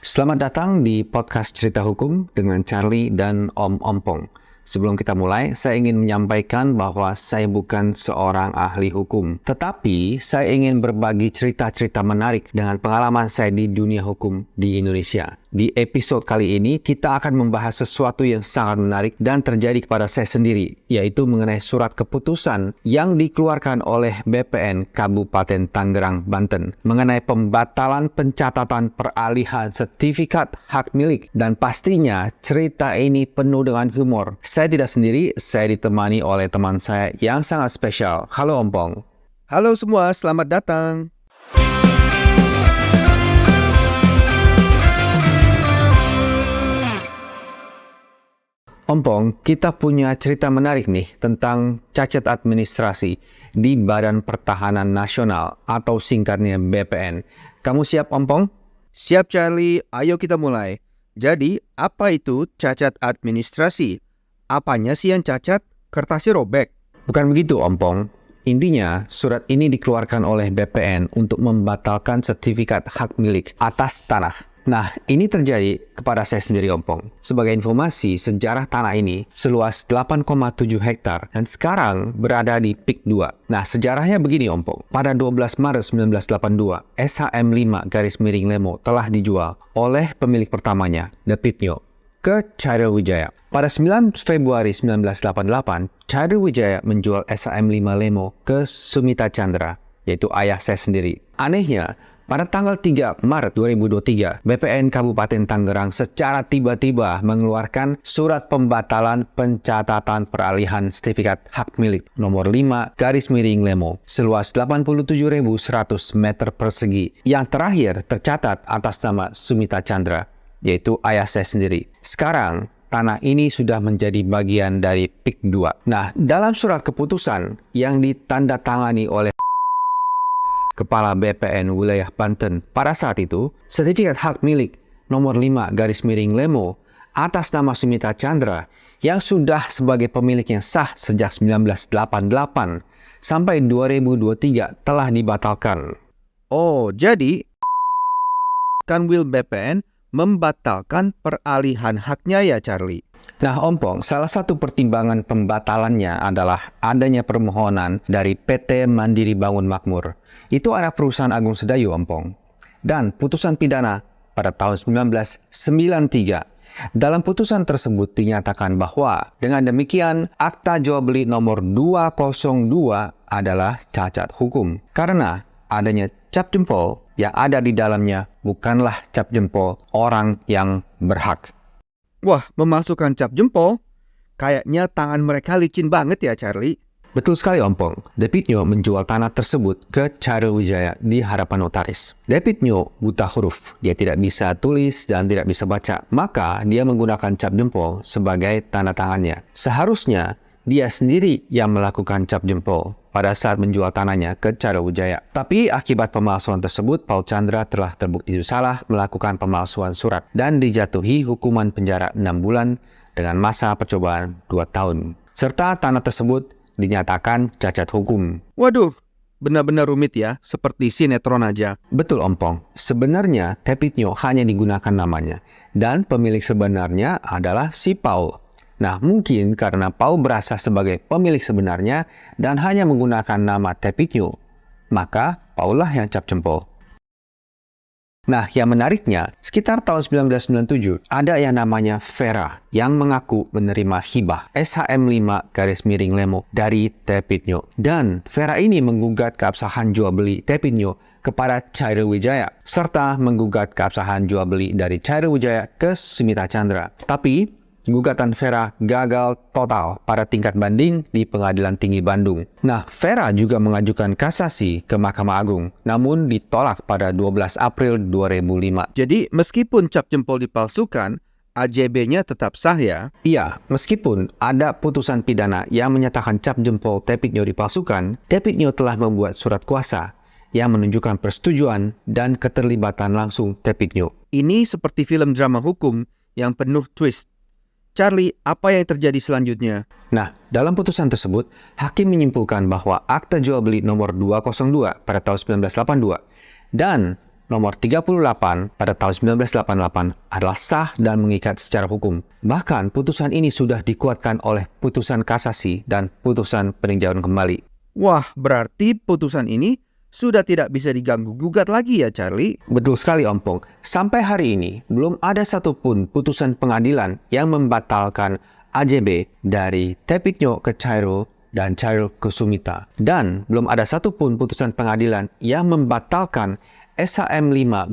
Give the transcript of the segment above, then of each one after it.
Selamat datang di podcast Cerita Hukum dengan Charlie dan Om Ompong. Sebelum kita mulai, saya ingin menyampaikan bahwa saya bukan seorang ahli hukum. Tetapi, saya ingin berbagi cerita-cerita menarik dengan pengalaman saya di dunia hukum di Indonesia. Di episode kali ini, kita akan membahas sesuatu yang sangat menarik dan terjadi kepada saya sendiri, yaitu mengenai surat keputusan yang dikeluarkan oleh BPN Kabupaten Tangerang, Banten, mengenai pembatalan pencatatan peralihan sertifikat hak milik. Dan pastinya, cerita ini penuh dengan humor. Saya tidak sendiri, saya ditemani oleh teman saya yang sangat spesial. Halo Ompong. Halo semua, selamat datang. Ompong, kita punya cerita menarik nih tentang cacat administrasi di Badan Pertahanan Nasional atau singkatnya BPN. Kamu siap, Ompong? Siap Charlie, ayo kita mulai. Jadi, apa itu cacat administrasi? Apanya sih yang cacat? Kertasnya robek? Bukan begitu, Ompong. Intinya, surat ini dikeluarkan oleh BPN untuk membatalkan sertifikat hak milik atas tanah. Nah, ini terjadi kepada saya sendiri, Ompong. Sebagai informasi, sejarah tanah ini seluas 8,7 hektar dan sekarang berada di PIK 2. Nah, sejarahnya begini, Ompong. Pada 12 Maret 1982, SHM 5-Lemo telah dijual oleh pemilik pertamanya, Depitnyo, ke Chairil Wijaya. Pada 9 Februari 1988, Chairil Wijaya menjual SHM 5 Lemo ke Sumita Chandra, yaitu ayah saya sendiri. Anehnya, pada tanggal 3 Maret 2023, BPN Kabupaten Tangerang secara tiba-tiba mengeluarkan surat pembatalan pencatatan peralihan sertifikat hak milik nomor 5-Lemo seluas 87.100 meter persegi yang terakhir tercatat atas nama Sumita Chandra, yaitu ayah saya sendiri. Sekarang, tanah ini sudah menjadi bagian dari PIK 2. Nah, dalam surat keputusan yang ditandatangani oleh Kepala BPN Wilayah Banten pada saat itu, sertifikat hak milik nomor 5-Lemo atas nama Sumita Chandra yang sudah sebagai pemilik yang sah sejak 1988 sampai 2023 telah dibatalkan. Oh, jadi Kanwil BPN membatalkan peralihan haknya ya Charlie? Nah, Ompong, salah satu pertimbangan pembatalannya adalah adanya permohonan dari PT Mandiri Bangun Makmur. Itu anak perusahaan Agung Sedayu, Ompong. Dan putusan pidana pada tahun 1993. Dalam putusan tersebut dinyatakan bahwa dengan demikian akta jual beli nomor 202 adalah cacat hukum. Karena adanya cap jempol yang ada di dalamnya bukanlah cap jempol orang yang berhak. Wah, memasukkan cap jempol? Kayaknya tangan mereka licin banget ya Charlie. Betul sekali, Ompong. Depitnyo menjual tanah tersebut ke Chairil Wijaya di hadapan notaris. Depitnyo buta huruf. Dia tidak bisa tulis dan tidak bisa baca. Maka dia menggunakan cap jempol sebagai tanda tangannya. Seharusnya dia sendiri yang melakukan cap jempol pada saat menjual tanahnya ke Chairil Wijaya. Tapi akibat pemalsuan tersebut, Paul Chandra telah terbukti salah melakukan pemalsuan surat dan dijatuhi hukuman penjara 6 bulan dengan masa percobaan 2 tahun. Serta tanah tersebut dinyatakan cacat hukum. Waduh, benar-benar rumit ya, seperti sinetron aja. Betul, Ompong. Sebenarnya Depitnyo hanya digunakan namanya dan pemilik sebenarnya adalah si Paul. Nah, mungkin karena Paul berasa sebagai pemilik sebenarnya dan hanya menggunakan nama Depitnyo, maka Paul lah yang cap jempol. Nah, yang menariknya, sekitar tahun 1997, ada yang namanya Vera yang mengaku menerima hibah SHM 5-Lemo dari Depitnyo. Dan Vera ini menggugat keabsahan jual beli Depitnyo kepada Chairil Wijaya, serta menggugat keabsahan jual beli dari Chairil Wijaya ke Sumita Chandra. Tapi gugatan Vera gagal total pada tingkat banding di Pengadilan Tinggi Bandung. Nah, Vera juga mengajukan kasasi ke Mahkamah Agung, namun ditolak pada 12 April 2005. Jadi, meskipun cap jempol dipalsukan, AJB-nya tetap sah ya? Iya, meskipun ada putusan pidana yang menyatakan cap jempol Depitnyo dipalsukan, Depitnyo telah membuat surat kuasa yang menunjukkan persetujuan dan keterlibatan langsung Depitnyo. Ini seperti film drama hukum yang penuh twist. Charlie, apa yang terjadi selanjutnya? Nah, dalam putusan tersebut, hakim menyimpulkan bahwa akta jual beli nomor 202 pada tahun 1982 dan nomor 38 pada tahun 1988 adalah sah dan mengikat secara hukum. Bahkan putusan ini sudah dikuatkan oleh putusan kasasi dan putusan peninjauan kembali. Wah, berarti putusan ini sudah tidak bisa diganggu-gugat lagi ya, Charlie? Betul sekali, Ompong. Sampai hari ini, belum ada satupun putusan pengadilan yang membatalkan AJB dari Tepitnyo ke Chairul dan Chairul ke Sumita. Dan belum ada satupun putusan pengadilan yang membatalkan SHM 5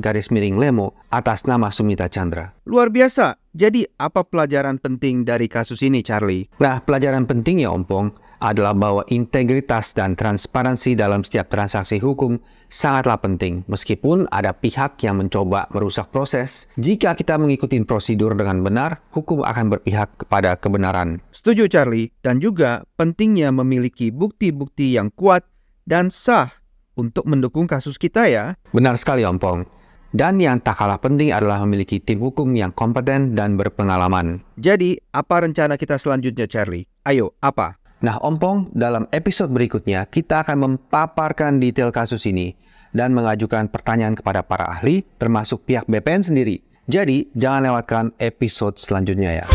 Lemo atas nama Sumita Chandra. Luar biasa. Jadi, apa pelajaran penting dari kasus ini, Charlie? Nah, pelajaran pentingnya, Ompong, adalah bahwa integritas dan transparansi dalam setiap transaksi hukum sangatlah penting. Meskipun ada pihak yang mencoba merusak proses, jika kita mengikuti prosedur dengan benar, hukum akan berpihak kepada kebenaran. Setuju, Charlie. Dan juga pentingnya memiliki bukti-bukti yang kuat dan sah untuk mendukung kasus kita ya. Benar sekali, Ompong. Dan yang tak kalah penting adalah memiliki tim hukum yang kompeten dan berpengalaman. Jadi, apa rencana kita selanjutnya, Charlie? Ayo, apa? Nah, Ompong, dalam episode berikutnya kita akan memaparkan detail kasus ini dan mengajukan pertanyaan kepada para ahli, termasuk pihak BPN sendiri. Jadi, jangan lewatkan episode selanjutnya ya.